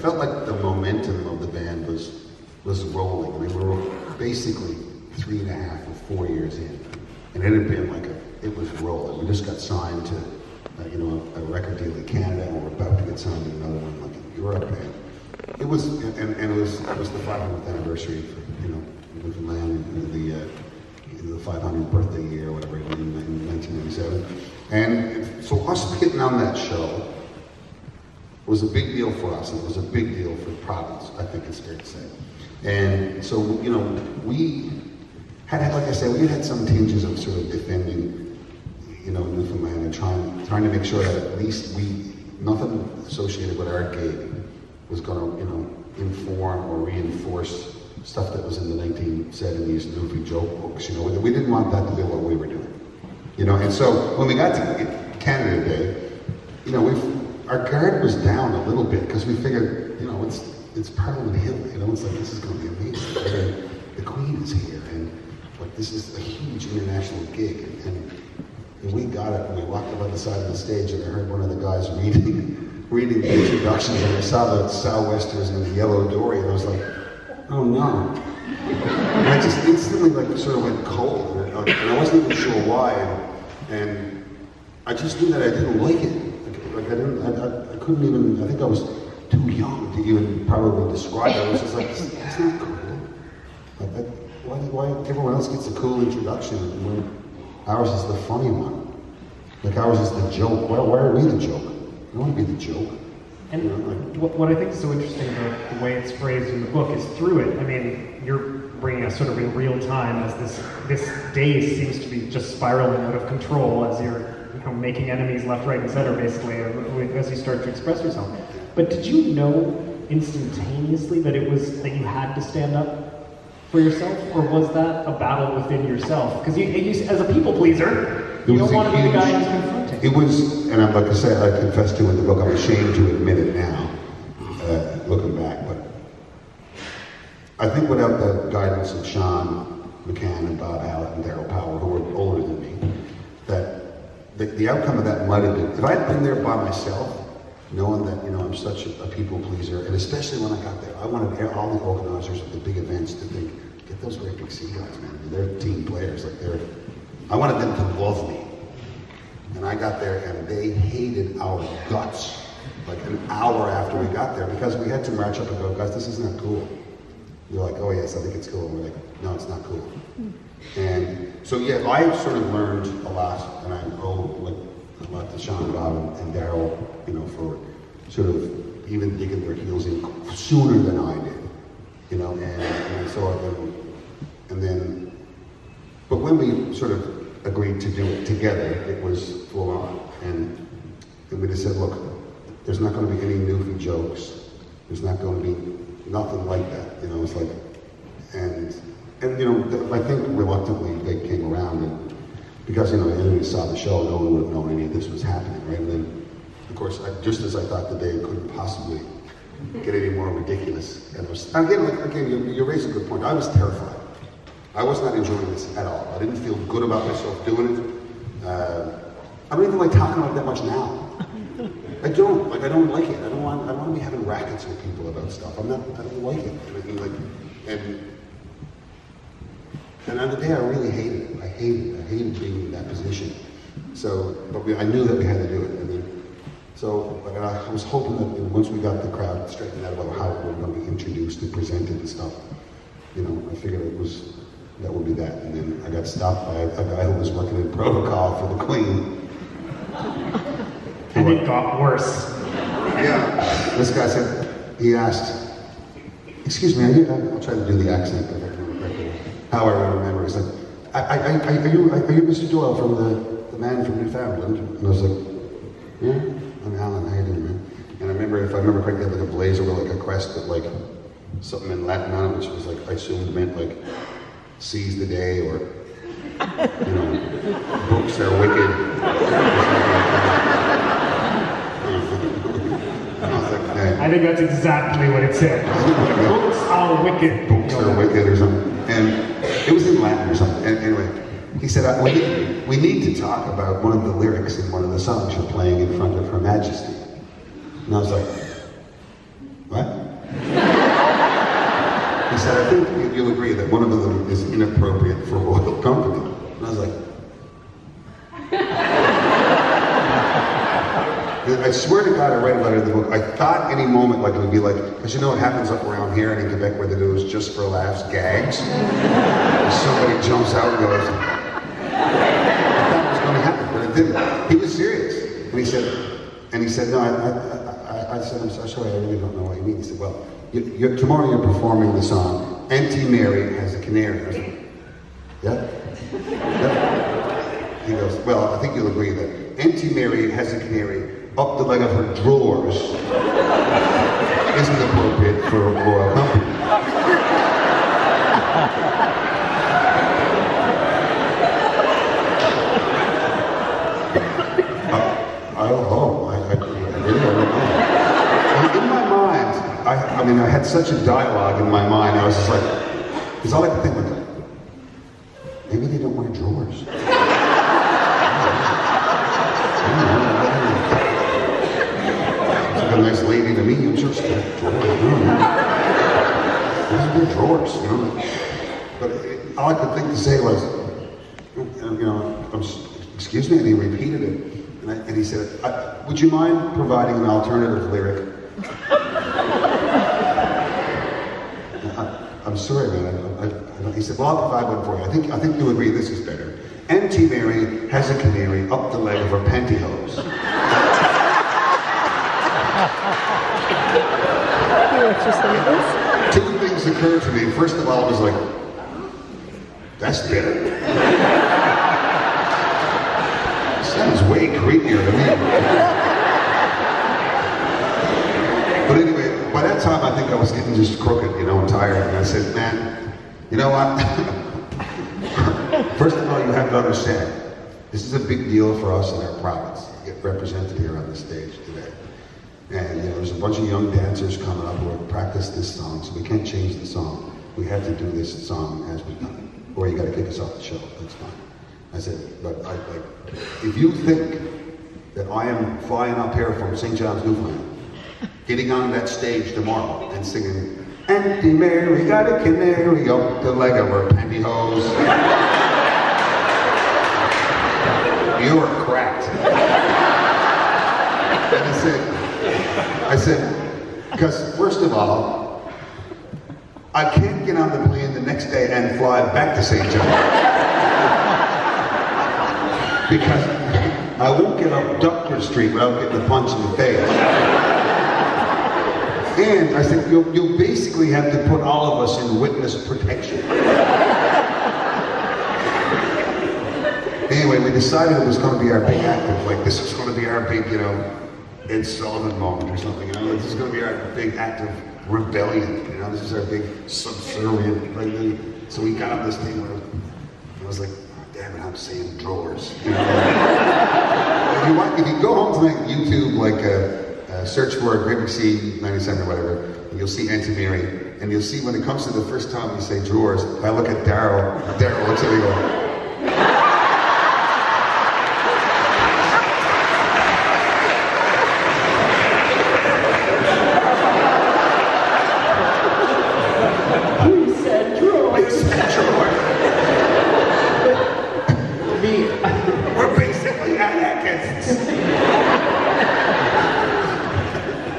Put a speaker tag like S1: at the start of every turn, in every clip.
S1: felt like the momentum of the band was rolling. I mean, we were basically 3.5 or 4 years in, and it had been like it was rolling. We just got signed to, a record deal in Canada, and we're about to get signed to another one like in Europe. And it was, it was the 500th anniversary for, Newfoundland, and the 500th birthday year, or whatever, in 1997. And so us getting on that show was a big deal for us, and it was a big deal for the province, I think it's fair to say. And so, we had, like I said, we had some tinges of sort of defending, Newfoundland, and trying to make sure that at least nothing associated with our gig was going to, inform or reinforce stuff that was in the 1970s Newfie joke books. We didn't want that to be what we were doing. And so when we got to Canada Day, our guard was down a little bit because we figured, it's Parliament Hill. It's like, this is going to be amazing. The Queen is here, and this is a huge international gig. And we got it, and we walked up on the side of the stage, and I heard one of the guys reading the introductions, and I saw the sou'westers and the yellow dory, and I was like, oh no. And I just instantly sort of went cold, and I wasn't even sure why, and I just knew that I didn't like it. I couldn't even, I think I was too young to even probably describe it. I was just like, that's not cool. Why everyone else gets a cool introduction when ours is the funny one? Ours is the joke. Why are we the joke? I want to be the joke.
S2: And what I think is so interesting about the way it's phrased in the book is through it. I mean, you're bringing us sort of in real time as this day seems to be just spiraling out of control as you're making enemies left, right, and center, basically, as you start to express yourself. But did you know instantaneously that you had to stand up for yourself, or was that a battle within yourself? Because you, as a people pleaser, you don't want to be the guy who's confronting.
S1: It was, and like I said, I confess to in the book, I'm ashamed to admit it now, looking back, but I think without the guidance of Sean McCann and Bob Hallett and Daryl Power, who were older than me, that the outcome of that might have been, if I had been there by myself, knowing that, I'm such a people pleaser, and especially when I got there, I wanted all the organizers of the big events to think, get those great big sea guys, man. They're team players, I wanted them to love me. And I got there and they hated our guts, an hour after we got there, because we had to march up and go, guys, this is not cool. They're like, oh yes, I think it's cool. And we're like, no, it's not cool. And so yeah, I sort of learned a lot, and I owe a lot to Sean, Bob, and Daryl, for sort of even digging their heels in sooner than I did, and so and then, but when we sort of agreed to do it together, it was full on, and we just said, look, there's not going to be any Newfie jokes, there's not going to be nothing like that, it's like, and I think reluctantly they came around, and because, anyone who saw the show, no one would have known any of this was happening, right? And then, of course, just as I thought the day couldn't possibly get any more ridiculous, and again, you raise a good point. I was terrified. I was not enjoying this at all. I didn't feel good about myself doing it. I don't even like talking about it that much now. I don't like it. I don't want to be having rackets with people about stuff. I don't like it. And on the day I really hated it. I hated being in that position. So, but I knew that we had to do it. I was hoping that once we got the crowd straightened out about how we were going to be introduced and presented and stuff, I figured that would be that. And then I got stopped by a guy who was working in protocol for the Queen.
S2: And it got worse.
S1: Yeah. This guy said, he asked, excuse me, I'll try to do the accent, but I can't remember correctly. How I remember, he said, are you Mr. Doyle from the man from Newfoundland? And I was like, yeah, I'm Alan, how you doing, man? And I remember, if I remember correctly, a blazer with a crest with something in Latin on it, which was I assumed meant seize the day, or, books are wicked.
S2: I think that's exactly what it said. Books are wicked.
S1: Books are wicked or something. And it was in Latin or something. And anyway, he said, we need to talk about one of the lyrics in one of the songs you're playing in front of Her Majesty. And I was like, What? He said, I think you'll agree that one of them is inappropriate for royal company. And I was like, I swear to God, I write a letter in the book. I thought any moment like it would be like, because you know what happens up around here and in Quebec where they do is just for laughs, gags. And somebody jumps out and goes, I thought it was going to happen, but it didn't. He was serious. And he said, no, I said, I'm so sorry, I really don't know what you mean. He said, well, tomorrow you're performing the song, Auntie Mary Has a Canary. I was like, yeah? He goes, well, I think you'll agree that Auntie Mary Has a Canary up the leg of her drawers isn't appropriate for a royal company. I don't know. I really don't know. In my mind, I mean, I had such a dialogue in my mind. I was just like, because all I could think was, maybe they don't wear drawers. It's like a nice lady to me. You just got drawers. Those are drawers, you know. But all I could think to say was, you know, excuse me, and he repeated it. And he said, would you mind providing an alternative lyric? I'm sorry, man. He said, well, I'll provide one for you. I think you'll agree this is better. Auntie Mary has a canary up the leg of her pantyhose. Two things occurred to me. First of all, I was like, that's better. Sounds way creepier to me. But anyway, by that time I think I was getting just crooked, you know, and tired. And I said, man, you know what? First of all, you have to understand, this is a big deal for us in our province to get represented here on the stage today. And you know, there's a bunch of young dancers coming up who have practiced this song, so we can't change the song. We have to do this song as we've done it. Or you got to kick us off the show, that's fine. I said, but if you think that I am flying up here from St. John's, Newfoundland, getting on that stage tomorrow and singing, Auntie Mary got a canary up the leg of her pantyhose, you're cracked. And I said, because first of all, I can't get on the plane the next day and fly back to St. John's. Because I won't get up Doctor Street without getting a punch in the face. And I said, you'll basically have to put all of us in witness protection. Anyway, we decided it was going to be our big act of, like, this was going to be our big, you know, Ed Sullivan moment or something, you know, this is going to be our big act of rebellion, you know, this is our big subservient, right? So we got on this thing where I was like, damn it, I'm saying drawers. You know? If you go home tonight and YouTube, like, search for BBC 97 or whatever, and you'll see Auntie Mary, and you'll see when it comes to the first time you say drawers, I look at Daryl looks at me and goes, we're basically anarchists.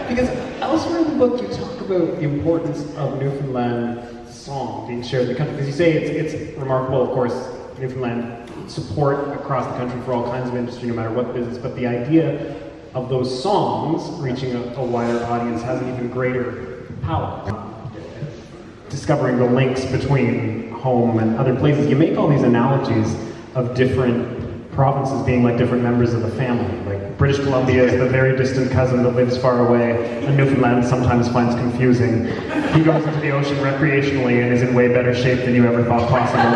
S2: Because elsewhere in the book you talk about the importance of Newfoundland song being shared in the country. Because you say it's remarkable, of course, Newfoundland support across the country for all kinds of industry, no matter what business, but the idea of those songs reaching a wider audience has an even greater power. Discovering the links between home and other places. You make all these analogies of different provinces being like different members of the family. Like British Columbia is the very distant cousin that lives far away, and Newfoundland sometimes finds confusing. He goes into the ocean recreationally and is in way better shape than you ever thought possible.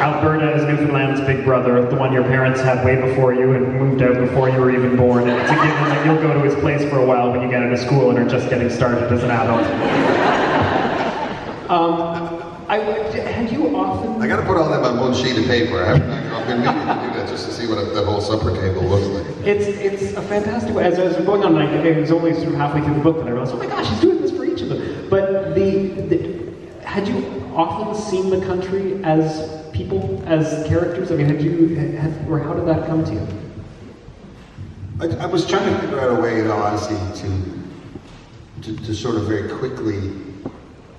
S2: Alberta is Newfoundland's big brother, the one your parents had way before you and moved out before you were even born, and it's a given that you'll go to his place for a while when you get out of school and are just getting started as an adult. Had you often...
S1: I gotta put all that on one sheet of paper. I've been meaning to do that just to see what that whole supper table looks like.
S2: It's a fantastic way. As I was going on, it was only sort of halfway through the book that I realized, oh my gosh, he's doing this for each of them. But had you often seen the country as people, as characters? I mean, or how did that come to you?
S1: I was trying to figure out a way, in all honesty, to sort of very quickly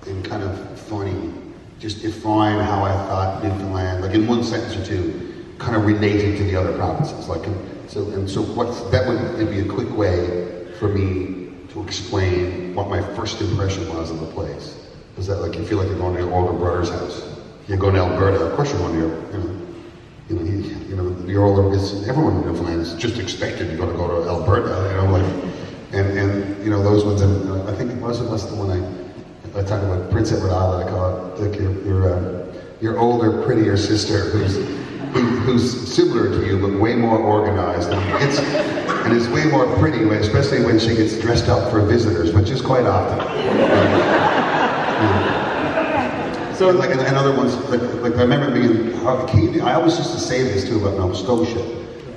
S1: and kind of funny, just define how I thought Newfoundland, like in one sentence or two, kind of related to the other provinces. Like, that would be a quick way for me to explain what my first impression was of the place. Is that like you feel like you're going to your older brother's house? You're going to Alberta, of course you're going to your older. Everyone in Newfoundland is just expected you're going to go to Alberta, and those ones. And I think it was the one I talk about Prince Edward Island. I call it like your older, prettier sister who's similar to you but way more organized and is way more pretty, especially when she gets dressed up for visitors, which is quite often. So, like in other ones, like I remember being I always used to say this too about Nova Scotia,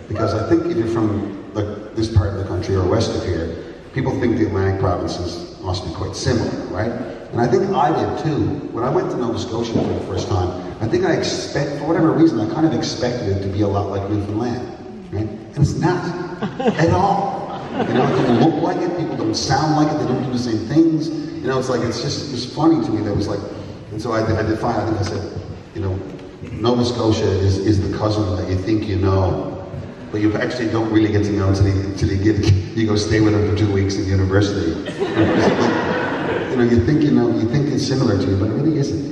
S1: because I think if you're from like this part of the country or west of here, people think the Atlantic provinces must be quite similar, right? And I think I did too. When I went to Nova Scotia for the first time, I think for whatever reason, I kind of expected it to be a lot like Newfoundland, right? And it's not at all. It doesn't look like it. People don't sound like it. They don't do the same things. It's like it's funny to me that it was like. And so I defined, I think I said, Nova Scotia is the cousin that you think you know, but you actually don't really get to know until you go stay with them for 2 weeks in university. You think it's similar to you, but it really isn't,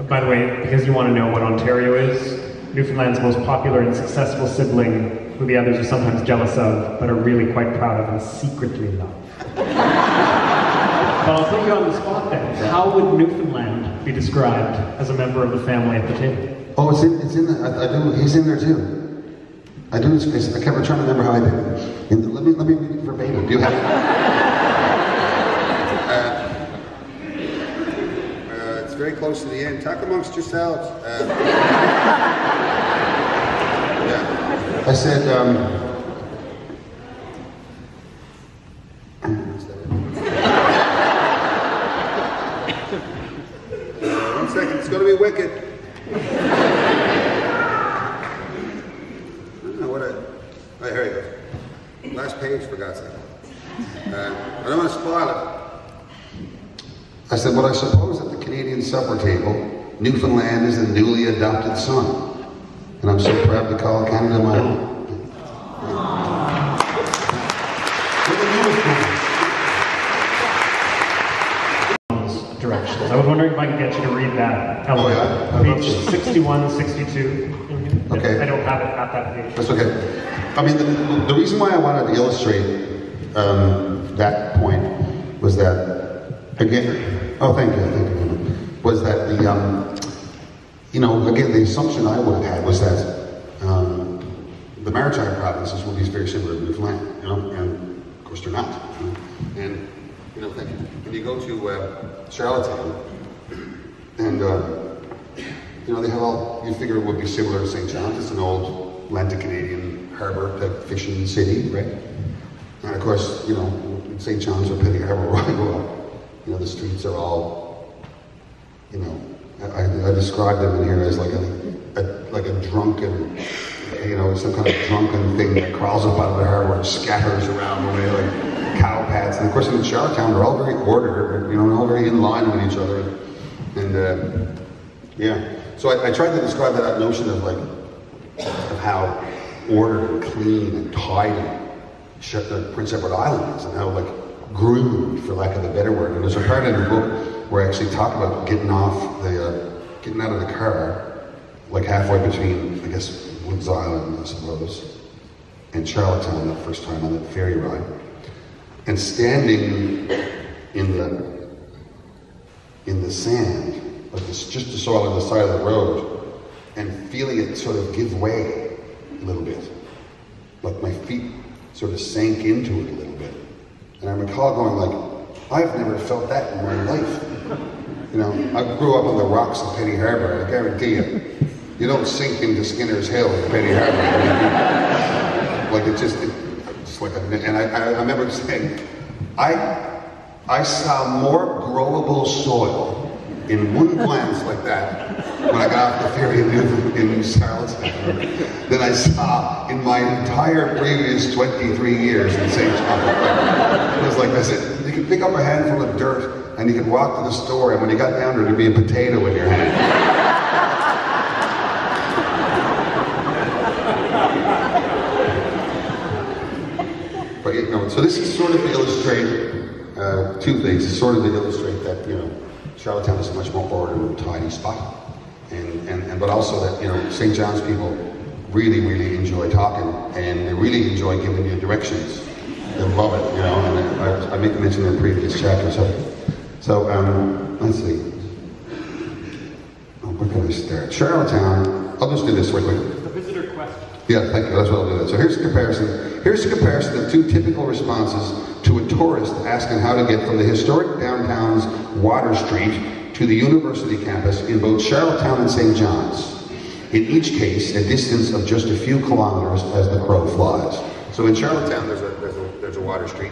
S2: By the way, because you want to know what Ontario is, Newfoundland's most popular and successful sibling, who the others are sometimes jealous of, but are really quite proud of and secretly love. But I'll put you on the spot then. How would Newfoundland be described as a member of the family at the table?
S1: Oh, it's in the, he's in there too. I do, I kept trying to remember how I did it. Let me read it verbatim. Do you have it?
S3: It's very close to the end. Talk amongst yourselves.
S1: I said,
S3: it's going to be wicked. I don't know what oh, here you go. Last page, for God's sake. I don't want to spoil it.
S1: I said, well, I suppose at the Canadian supper table, Newfoundland is the newly adopted son. And I'm so proud to call Canada my home.
S2: Directions. I was wondering if I could get you to read that element.
S1: Oh, yeah?
S2: Page 61, 62.
S1: Okay.
S2: I don't have it at that page.
S1: That's okay. I mean, the reason why I wanted to illustrate that point was that, again, thank you, was that again, the assumption I would have had was that the maritime provinces would be very similar to Newfoundland, and of course they're not. And thank you. When you go to Charlottetown, and they have all, you figure it would be similar to St. John's. It's an old Atlantic-Canadian harbor type fishing city, right? And of course, St. John's or Penny Harbor where I grew up, the streets are all, I describe them in here as like a drunken, some kind of drunken thing that crawls up out of the harbor and scatters around the way like cow pads. And of course in Charlottetown they're all very ordered, all very in line with each other. And so I tried to describe that notion of how ordered and clean and tidy Prince Edward Island is, and how groomed, for lack of a better word. And there's a part in the book where I actually talk about getting out of the car, halfway between, I guess, Woods Island, I suppose, and Charlottetown that first time on that ferry ride, and standing in the sand, just the soil on the side of the road, and feeling it sort of give way a little bit, like my feet sort of sank into it a little bit. And I recall going I've never felt that in my life. I grew up on the rocks of Penny Harbor, and I guarantee you, you don't sink into Skinner's Hill in Penny Harbor. Like it's like and I remember saying, I saw more growable soil in one glance like that when I got off the ferry in Charlottetown than I saw in my entire previous 23 years in St. John. It was like this. You could pick up a handful of dirt and you could walk to the store, and when you got down there, there'd be a potato in your hand. But you know, so this is sort of to illustrate two things. It's sort of to illustrate that, you know, Charlottetown is a much more orderly and tidy spot, but also that, you know, St. John's people really enjoy talking, and they really enjoy giving you directions. They love it, you know. And I make a mention in the previous chapter. So let's see. Oh, where can I start? Charlottetown. I'll just do this real quick.
S2: The visitor question.
S1: Yeah, thank you. That's what I'll do. So here's a comparison. Here's a comparison of two typical responses to a tourist asking how to get from the historic downtown's Water Street to the university campus in both Charlottetown and St. John's. In each case, a distance of just a few kilometers as the crow flies. So in Charlottetown, there's a Water Street,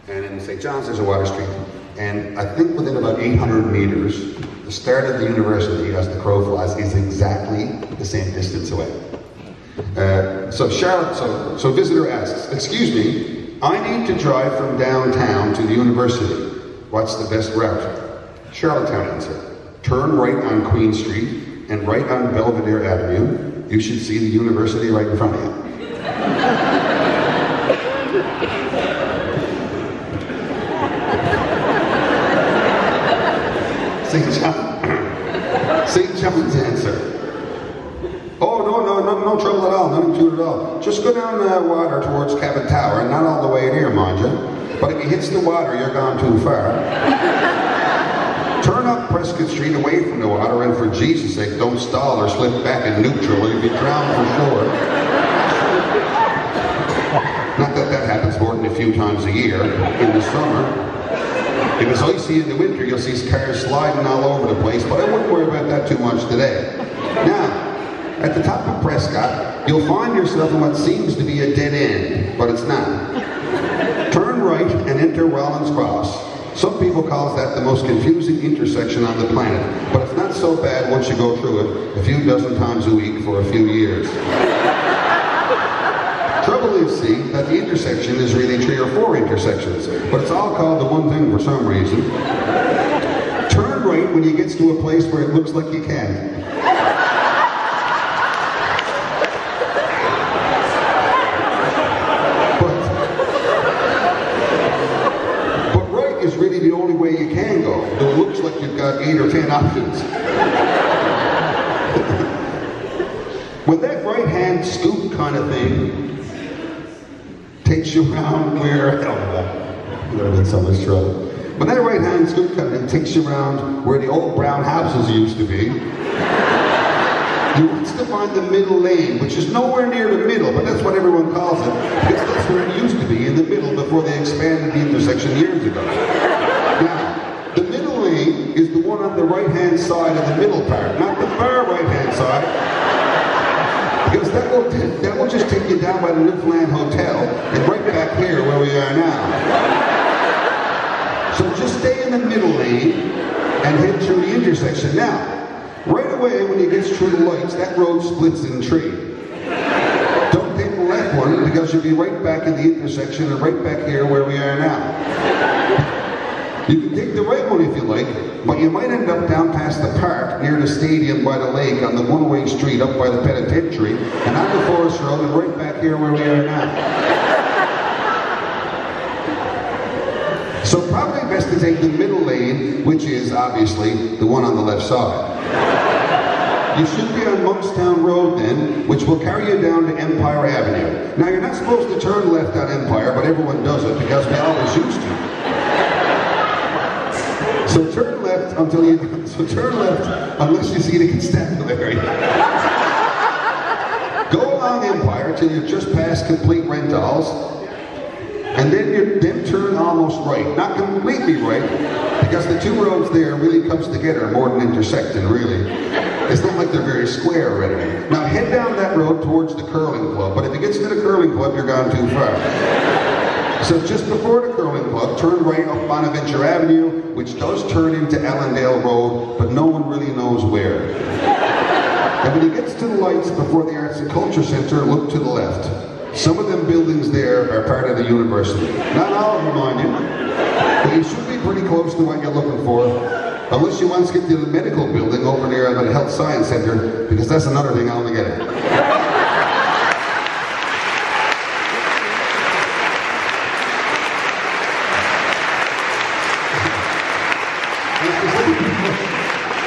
S1: and in St. John's, there's a Water Street. And I think within about 800 meters, the start of the university as the crow flies is exactly the same distance away. So visitor asks, excuse me, I need to drive from downtown to the university. What's the best route? Charlottetown answer. Turn right on Queen Street and right on Belvedere Avenue. You should see the university right in front of you. St. John's answer. Oh, no trouble at all, nothing to it at all. Just go down the water towards Cabot Tower, and not all the way in here, mind you. But if it hits the water, you're gone too far. Turn up Prescott Street away from the water, and for Jesus' sake, don't stall or slip back in neutral, or you'll be drowned for sure. Not that that happens more than a few times a year in the summer. If it's icy in the winter, you'll see cars sliding all over the place, but I wouldn't worry about that too much today. Now, at the top of Prescott, you'll find yourself in what seems to be a dead end, but it's not. Turn right and enter Wallens Cross. Some people call that the most confusing intersection on the planet, but it's not so bad once you go through it a few dozen times a week for a few years. Trouble is, see, that the intersection is really 3 or 4 intersections, but it's all called the one thing for some reason. Turn right when you get to a place where it looks like you can. But right is really the only way you can go. It looks like you've got 8 or 10 options. When that right-hand scoop kind of thing takes you around where, I'm in so much trouble. When that right-hand scoop kind of thing takes you around where the old brown houses used to be, you want to find the middle lane, which is nowhere near the middle, but that's what everyone calls it, because that's where it used to be, in the middle, before they expanded the intersection years ago. Now, the middle lane is the one on the right-hand side of the middle part, not the far right-hand side. Because that will just take you down by the Newfoundlander Hotel and right back here where we are now. So just stay in the middle lane and head through the intersection. Now, right away when you get through the lights, that road splits in 3. Don't take the left one because you'll be right back in the intersection and right back here where we are now. You can take the right one if you like, but you might end up down past the park near the stadium by the lake on the one-way street up by the penitentiary and on the Forest Road and right back here where we are now. So probably best to take the middle lane, which is obviously the one on the left side. You should be on Monkstown Road then, which will carry you down to Empire Avenue. Now you're not supposed to turn left on Empire, but everyone does it because we always used to. So turn left unless you see the constabulary. Go along Empire till you just past Complete Rentals, and then turn almost right. Not completely right, because the 2 roads there really comes together more than intersecting, really. It's not like they're very square or anything. Now head down that road towards the curling club, but if it gets to the curling club, you're gone too far. So just before the curling club, turn right up Bonaventure Avenue, which does turn into Allendale Road, but no one really knows where. And when he gets to the lights before the Arts and Culture Centre, look to the left. Some of them buildings there are part of the university. Not all of them, mind you. But you should be pretty close to what you're looking for. Unless you want to get to the medical building over there at the Health Science Centre, because that's another thing I want to get at.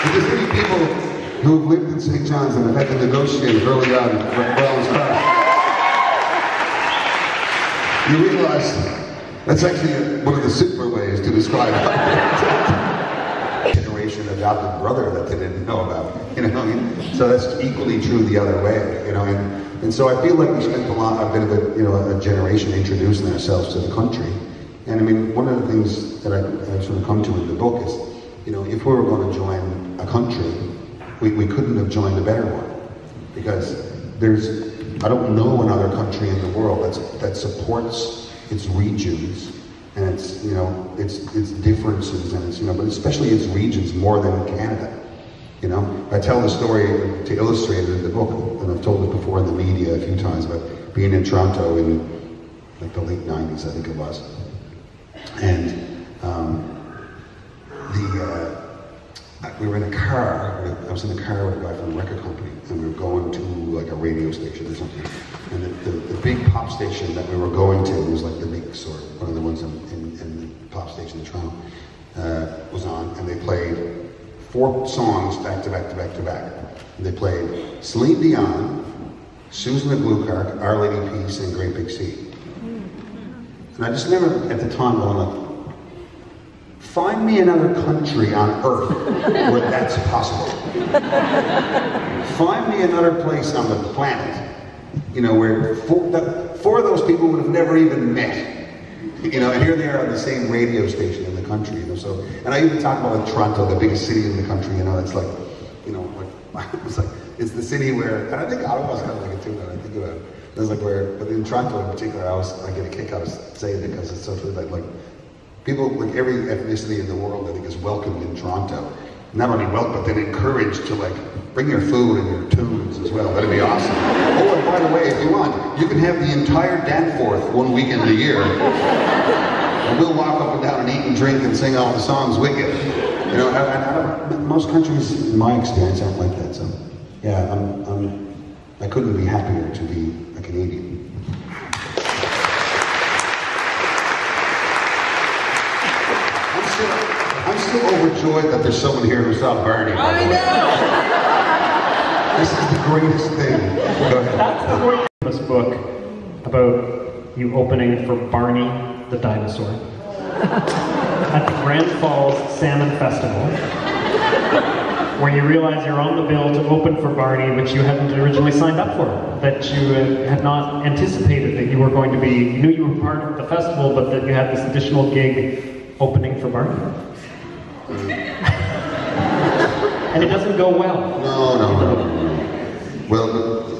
S1: If there's any people who have lived in St. John's and have had to negotiate early on Brown's car, you realize that's actually one of the simpler ways to describe it. Generation adopted brother that they didn't know about, you know. So that's equally true the other way, you know. And so I feel like we spent a bit of a generation introducing ourselves to the country. And I mean, one of the things that I sort of come to in the book is, you know, if we were going to join a country, we couldn't have joined a better one, because I don't know another country in the world that supports its regions and its, you know, its differences and its, you know, but especially its regions more than Canada. You know, I tell the story to illustrate it in the book, and I've told it before in the media a few times, about being in Toronto in like the late 90s, I think it was. And we were in a car. I was in a car with a guy from a record company, and we were going to like a radio station or something. And the big pop station that we were going to was like the Mix, or one of the ones in the pop station in Toronto, was on, and they played 4 songs back to back to back to back. And they played Celine Dion, Susan the Blue Clark, Our Lady Peace, and Great Big Sea. And I just remember at the time going like, find me another country on earth where that's possible. Find me another place on the planet, you know, where 4 of those people would have never even met. You know, and here they are on the same radio station in the country, you know. So, and I even talk about like Toronto, the biggest city in the country, you know. It's like, you know, like it's the city where, and I think Ottawa's kind of like it too. When I think about it, it's like where, but in Toronto in particular, I get a kick out of saying it because it's so true. Like people, like every ethnicity in the world, I think, is welcomed in Toronto. Not only welcome, but then encouraged to like bring your food and your tunes as well. That'd be awesome. Oh, and by the way, if you want, you can have the entire Danforth one weekend a year. And we'll walk up and down and eat and drink and sing all the songs with you. You know, most countries, in my experience, aren't like that. So, yeah, I couldn't be happier to be a Canadian. I'm still overjoyed that there's someone here who saw Barney. I know! This is the greatest thing. Go ahead.
S2: That's the point of this book, about you opening for Barney the dinosaur at the Grand Falls Salmon Festival, where you realize you're on the bill to open for Barney, which you hadn't originally signed up for, that you had not anticipated that you were going to be, you knew you were part of the festival, but that you had this additional gig opening for Barney. And it doesn't go well.
S1: No. Well,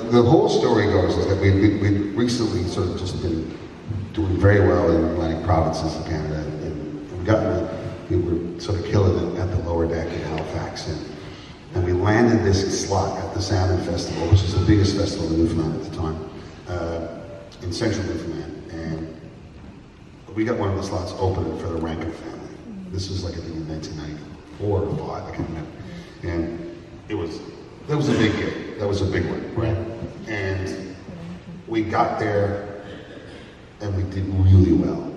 S1: the whole story goes is that we recently sort of just been doing very well in Atlantic provinces of Canada, and we were sort of killing it at the lower deck in Halifax, and we landed this slot at the Salmon Festival, which is the biggest festival in Newfoundland at the time, in central Newfoundland, and we got one of the slots open for the Rankin family. This was like, I think, in 1994 or 5, I can't remember. And that was a big gig. That was a big one, right? And we got there, and we did really well.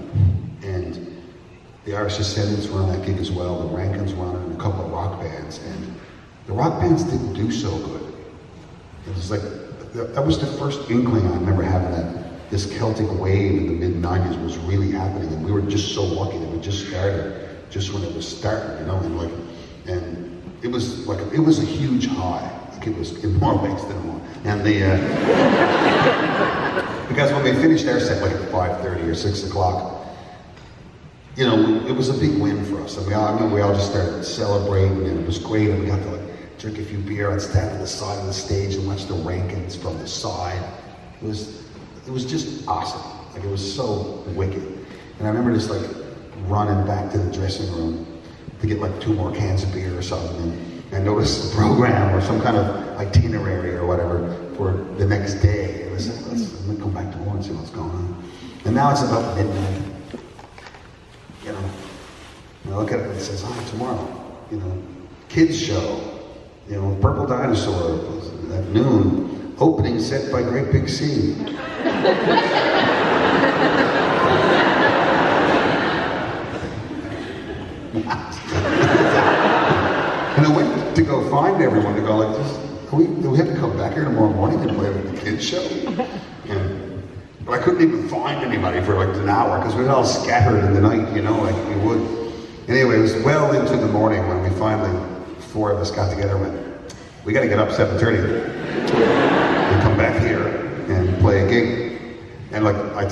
S1: And the Irish Descendants were on that gig as well. The Rankins were on it, and a couple of rock bands. And the rock bands didn't do so good. It was like, that was the first inkling I remember having that this Celtic wave in the mid-90s was really happening, and we were just so lucky that we just started just when it was starting, you know, and it was a huge high. Like it was in more ways than one. And because when we finished our set like at 5:30 or 6 o'clock, you know, it was a big win for us. And we all just started celebrating, and it was great. And we got to like drink a few beer, I'd stand on the side of the stage and watch the Rankins from the side. It was just awesome. Like, it was so wicked. And I remember just like running back to the dressing room to get like 2 more cans of beer or something, and notice the program or some kind of itinerary or whatever for the next day. It was like, let me come back tomorrow and see what's going on. And now it's about midnight. You know, and I look at it and it says, tomorrow, you know, kids show, you know, Purple Dinosaur at noon, opening set by Great Big Sea. And I went to go find everyone to go like this. Do we have to come back here tomorrow morning and play the kids show? But I couldn't even find anybody for like an hour because we were all scattered in the night, you know, like we would. Anyway, it was well into the morning when we finally, 4 of us got together and went, we got to get up 7:30 and come back here and play a gig. And like I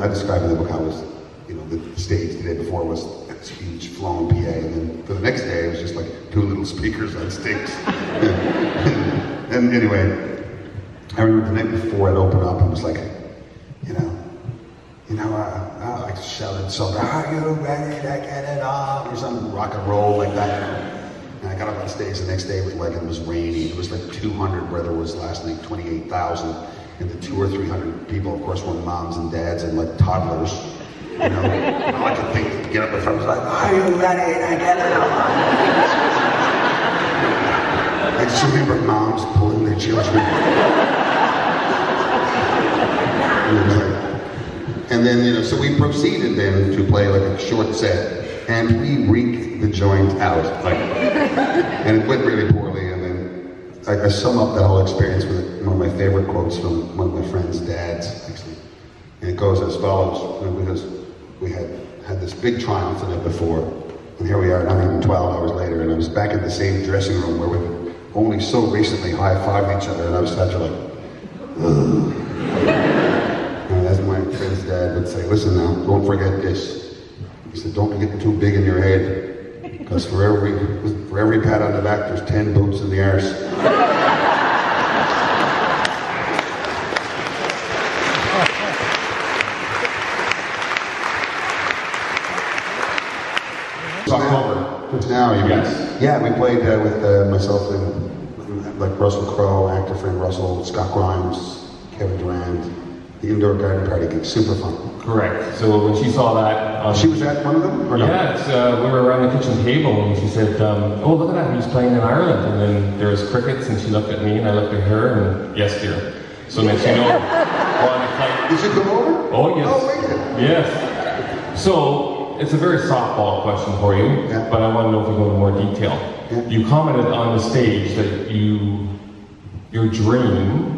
S1: describe in the book how it was, you know, the stage the day before was this huge flowing PA, and then for the next day it was just like 2 little speakers on sticks. And anyway, I remember the night before I'd open up and was like, I shouted something, are you ready to get it on? Or some rock and roll like that, you know. And I got up on stage the next day with like, it was rainy. It was like 200 where there was last night 28,000. And the 200 or 300 people, of course, were moms and dads and like toddlers. You know, all I could think to get up in front was like, are you ready to get it on? I just remember moms pulling their children. And then, you know, so we proceeded then to play like a short set, and we reeked the joint out, like, and it went really poorly. And then I sum up that whole experience with one of my favorite quotes from one of my friend's dads, actually, and it goes as follows: because we had this big triumph the night before, and here we are, not even 12 hours later, and I was back in the same dressing room where we only so recently high-fived each other, and I was such like, ugh. And as my friend's dad would say, listen now, don't forget this. He said, don't get too big in your head, because for every pat on the back, there's 10 boots in the arse. Now, yes. Yeah, we played with myself and like Russell Crowe, actor friend Russell, Scott Grimes, Kevin Durant. The indoor garden party gig, super fun.
S4: Correct. So when she saw that,
S1: she was at one of them, or no?
S4: Yeah, we were around the kitchen table, and she said, "Oh, look at that! He's playing in Ireland." And then there was crickets, and she looked at me, and I looked at her, and yes, dear. So next you know,
S1: Did you come over?
S4: Oh yes.
S1: Oh, wait.
S4: Yes. So it's a very softball question for you,
S1: yeah.
S4: But I want to know if we go into more detail.
S1: Yeah.
S4: You commented on the stage that your dream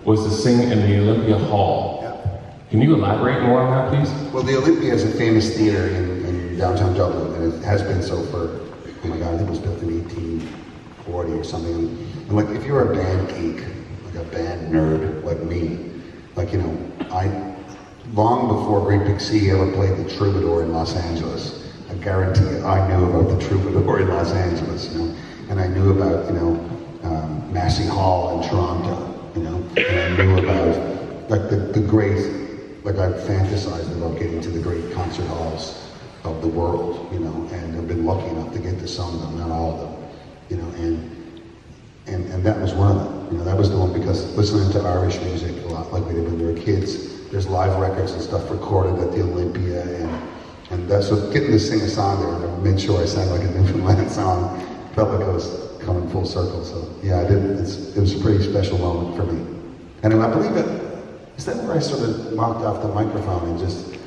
S4: was to sing in the Olympia Hall.
S1: Yeah.
S4: Can you elaborate more on that, please?
S1: Well, the Olympia is a famous theater in downtown Dublin, and it has been so for, oh my God, I think it was built in 1840 or something. And like, if you're a band geek, like a band nerd like me, like, you know, long before Great Big Sea ever played the Troubadour in Los Angeles, I guarantee you, I knew about the Troubadour in Los Angeles, you know, and I knew about, you know, Massey Hall in Toronto, you know, and I knew about like the great, like I fantasized about getting to the great concert halls of the world, you know, and I've been lucky enough to get to some of them, not all of them, you know, and that was one of them, you know, that was the one because listening to Irish music a lot like we did when we were kids, there's live records and stuff recorded at the Olympia, and that's so getting to sing a song there, and I made sure I sang like a Newfoundlander song, felt like I was coming full circle, so yeah, I did. It was a pretty special moment for me. And I believe is that where I sort of knocked off the microphone and just,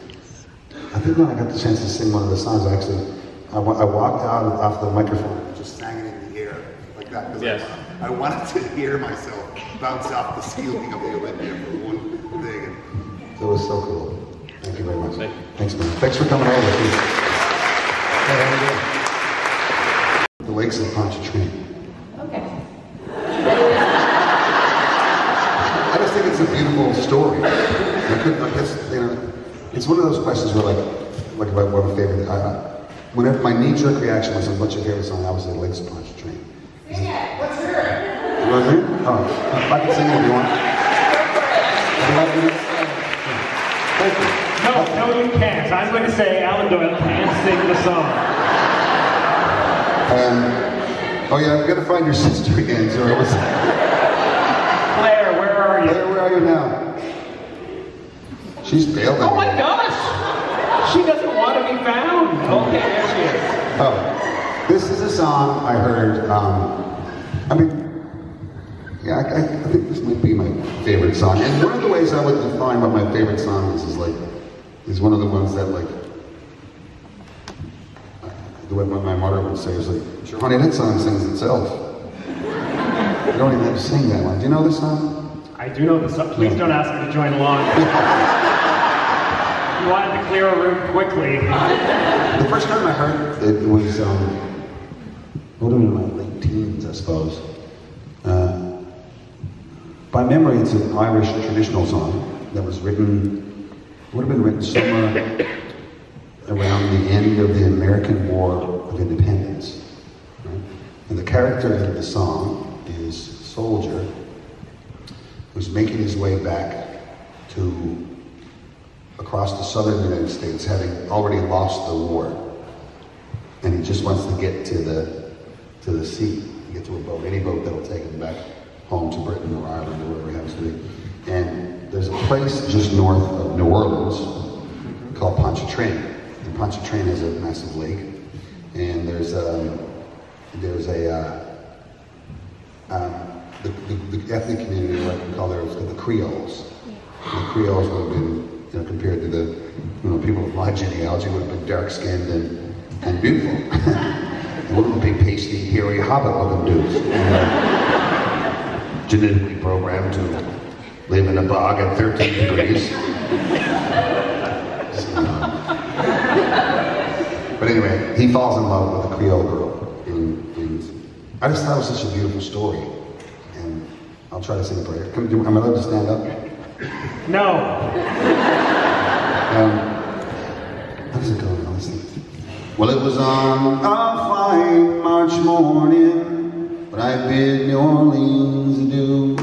S1: I think when I got the chance to sing one of the songs, I walked out off the microphone and just sang it in the air, like that, because
S4: yes.
S1: I wanted to hear myself bounce off the ceiling of the Olympia for one thing. And it was so cool. Thank you very much. Thanks, man. Thanks for coming over. The Lakes of Pontchartrain.
S5: Okay.
S1: I just think it's a beautiful story. I guess, you know, it's one of those questions where, like about what my favorite. Whenever my knee-jerk reaction was, "What's your favorite song?" I was at Lakes of Pontchartrain.
S5: Yeah, what's her?
S1: Was it? Oh, I can sing it if you want. Thank you.
S2: No, you can't. I'm going to say Alan Doyle can't sing the song.
S1: Oh yeah, I've got to find your sister again. So it was...
S2: Claire, where are you?
S1: Claire, where are you now? She's bailed on
S2: Oh my
S1: me.
S2: gosh! She doesn't want to be found. Okay, there she is.
S1: Oh, this is a song I heard. I mean, yeah, I think this might be my favorite song. And one of the ways I would define what my favorite song is one of the ones that like, the way my mother would say is like, honey, that song sings itself. You don't even have to sing that one. Do you know this song?
S2: I do know the song. Please don't ask me to join along. You wanted to clear a room quickly.
S1: The first time I heard it was, what in my late teens, I suppose. By memory, it's an Irish traditional song that was written, would have been written somewhere around the end of the American War of Independence. Right? And the character of the song is a soldier who's making his way back across the southern United States, having already lost the war. And he just wants to get to the sea, get to a boat, any boat that'll take him back home to Britain or Ireland or wherever it happens to be. And there's a place just north of New Orleans called Pontchartrain. And Pontchartrain is a massive lake. And there's the ethnic community, like we call the Creoles. And the Creoles would have been, compared to the people of my genealogy, would have been dark-skinned and beautiful. They wouldn't be pasty, hairy, hobbit-looking dudes. Genetically programmed to live in a bog at 13 degrees. But anyway, he falls in love with a Creole girl. And I just thought it was such a beautiful story. And I'll try to sing a prayer. Am I allowed to stand up?
S2: No.
S1: How does it go now? Well, it was on a fine March morning when I bid New Orleans adieu.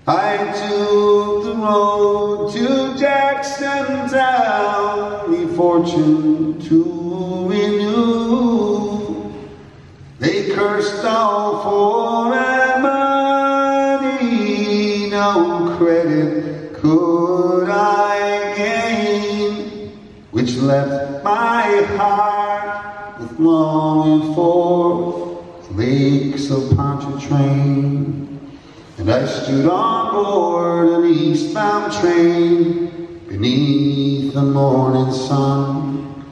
S1: I took the road to Jackson Town, me fortune to renew. They cursed all for money, no credit could I gain, which left my heart with longing for the lakes of Pontchartrain. And I stood on board an eastbound train beneath the morning sun,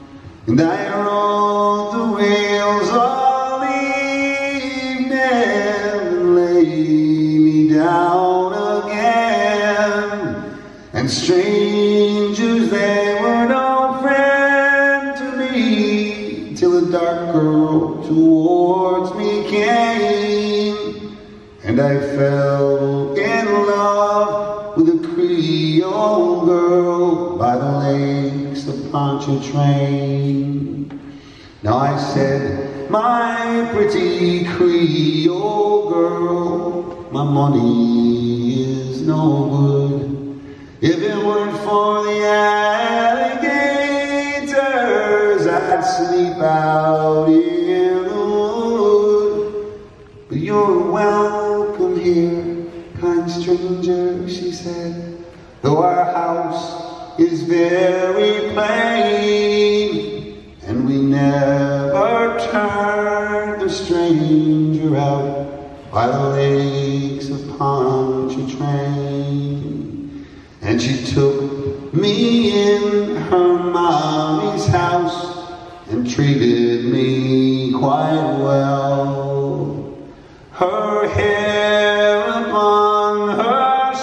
S1: and I rode the rails all evening and lay me down again. And strangers, they were no friend to me, till a dark girl towards me came. And I fell in love with a Creole girl by the lakes of Pontchartrain. Now I said, my pretty Creole girl, my money is no good. If it weren't for the alligators, I'd sleep out in the wood. But you're welcome here, kind stranger, she said, though our house is very plain, and we never turned the stranger out by the lakes of Pontchartrain. And she took me in her mommy's house and treated me quite well. Her hair upon her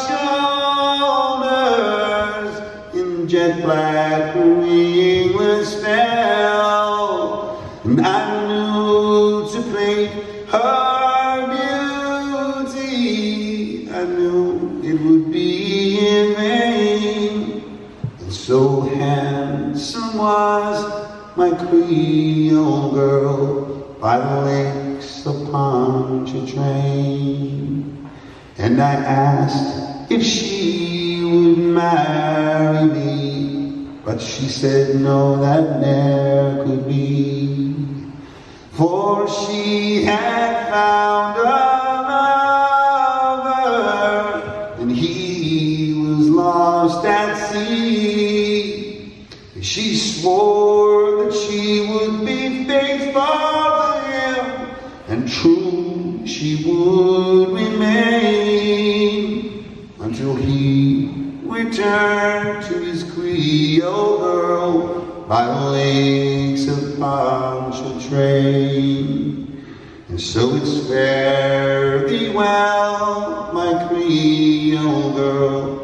S1: shoulders in jet black ringlets fell, and I knew to paint her beauty, I knew it would be in vain. And so handsome was my Creole girl, by the lakes of Pontchartrain. And I asked if she would marry me, but she said no, that ne'er could be. For she had found a lover, and he was lost at sea. She swore that she would be faithful to him, and true she would remain, until he returned to his Creole girl by the lakes of Pontchartrain. And so it's fare thee well, my Creole girl,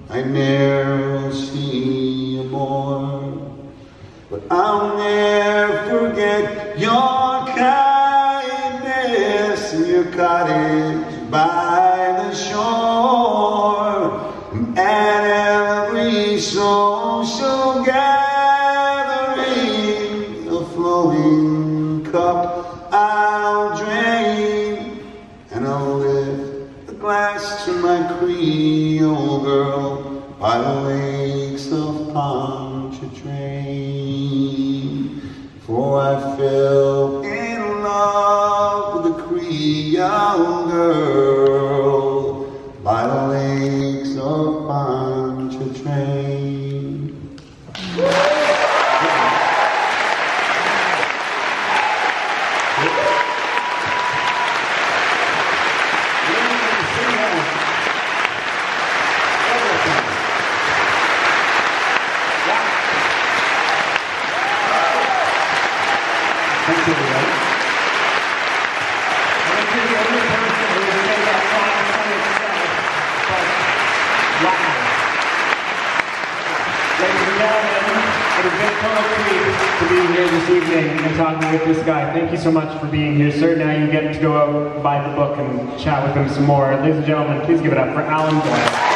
S1: I ne'er see you more. But I'll ne'er forget your kindness in your cottage by the shore, and every social gathering, a flowing cup I'll drain, and I'll lift a glass to my Creole girl by the lakes of Pontchartrain. For I fell in love with the Creole girl by the lakes of Pontchartrain.
S2: To be here this evening and talking with this guy. Thank you so much for being here, sir. Now you get to go out, buy the book, and chat with him some more. Ladies and gentlemen, please give it up for Alan Neal.